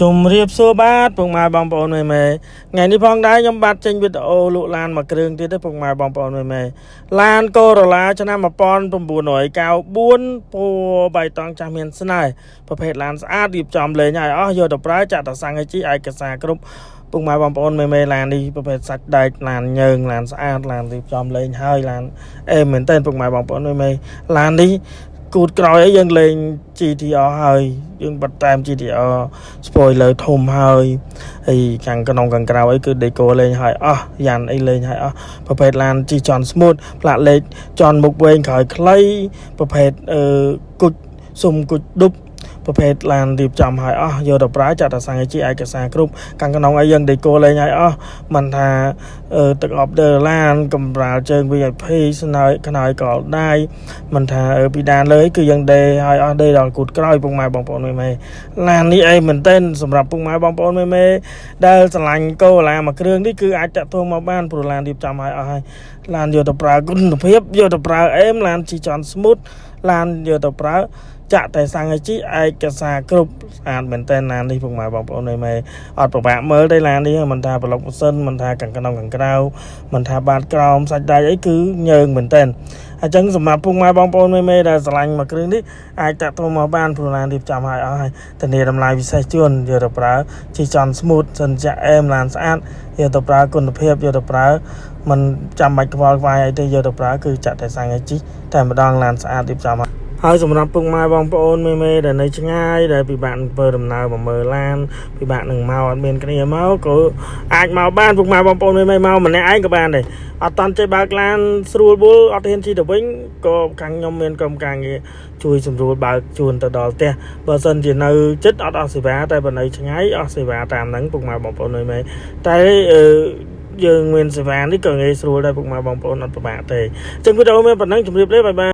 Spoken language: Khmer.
ជំរាបសួរបាទពុកម៉ែបងប្អូនមេមេថ្ងៃនេះផងដែរខ្ញុំបាទចេញវីដេអូលក់ឡានមួយគ្រឿងទៀតទេពុកម៉ែបងប្អូនមេមេឡានកូរ៉ូឡាឆ្នាំ1994ពណ៌បៃតងចាស់មានស្នេហ៍ប្រភេទឡានស្អាតរៀបចំលេងឲ្យអស់យកទៅប្រើចាក់តសាំងឲ្យជីឯកសារគ្រប់ពុកម៉ែបងប្អូនមេមេឡាននេះប្រភេទសាច់ដែកឡានយើងឡានស្អាតឡានរៀបចំលេងហើយឡានមែនតើពុកម៉ែបងប្អូនមេមេឡាននេះគូតក្រោយឲ្យយើងលេង GTR ហើយយើងបិទតាម GTR spoiler ធំហើយខាងក្នុងខាងក្រៅអីគឺ deco លេងហើយអស់យ៉ាន់អីលេងហើយអស់ប្រភេទឡានជីចន់ smooth ផ្លាកលេខចន់មុខវែងក្រោយខ្លីប្រភេទគុជសុំគុជឌុបប្រភេទឡានរៀបចំឲ្យអស់យកទៅប្រើចាក់តសាំងឲ្យជីឯកសារគ្រប់ខាងក្នុងឲ្យយើង deco លេងឲ្យអស់មិនថាទឹកអប់ដឺឡានកម្រាលជើង VIP ស្នើខ្នើយកលដៃមិនថាពីដានលើគឺយើងដេឲ្យអស់ដេដល់គូតក្រោយពុកម៉ែបងប្អូនមេឡាននេះអីមែនទែនសម្រាប់ពុកម៉ែបងប្អូនមេដែលស្រឡាញ់កូឡាមួយគ្រឿងនេះគឺអាចតាក់ទងមកបានព្រោះឡានរៀបចំឲ្យអស់ហើយឡានយកទៅប្រើគុណភាពយកទៅប្រើឡានជីចន់ smooth ឡានយកទៅប្រើចាក់តែសាំងឲ្យជីឯកសារគ្រប់ស្អាតមែនតើឡាននេះពុកម៉ែបងប្អូនមេអត់ពិបាកមើលទេឡាននេះមិនថាប្លុកម៉ាស៊ីនមិនថាខាងក្នុងខាងក្រៅមិនថាបាតក្រោមសាច់ដៃអីគឺញើងមែនតើអញ្ចឹងសម្រាប់ពុកម៉ែបងប្អូនមេដែលស្រឡាញ់មួយគ្រឿងនេះអាចតាក់ទងមកបានព្រោះឡានរៀបចំឲ្យអស់ហើយធានាតម្លៃពិសេសជូនយកទៅប្រើជីចន់ smooth សិនចាក់ឡានស្អាតយកទៅប្រើគុណភាពយកទៅប្រើមិនចាំបាច់ខ្វល់ខ្វាយអីទេយកទៅប្រើគឺចាក់តែសាំងឲ្យជីតែម្ដងឡានស្អាតរៀបចំហើយសម្រាប់ពុកម៉ែបងប្អូនមេដែលនៅឆ្ងាយដែលពិបាកធ្វើដំណើរមកមើលឡានពិបាកនឹងមកអត់មានគ្នាមកក៏អាចមកបានពុកម៉ែបងប្អូនមេមកម្នាក់ឯងក៏បានដែរអត់តាន់ចេះបើកឡានស្រួលបុលអត់ហ៊ានជិះទៅវិញក៏ខាងខ្ញុំមានក្រុមការងារជួយសម្រួលបើកជូនទៅដល់ផ្ទះបើសិនជានៅចិត្តអត់អស់សេវាតែបើនៅឆ្ងាយអស់សេវាតាមហ្នឹងពុកម៉ែបងប្អូនមេតែយើងមានសេវានេះក៏ងាយស្រួលដែរពុកម៉ែបងប្អូនអត់ពិបាកទេអញ្ចឹងវីដេអូមានប៉ុណ្ណឹងជម្រាបលាបាយបាយ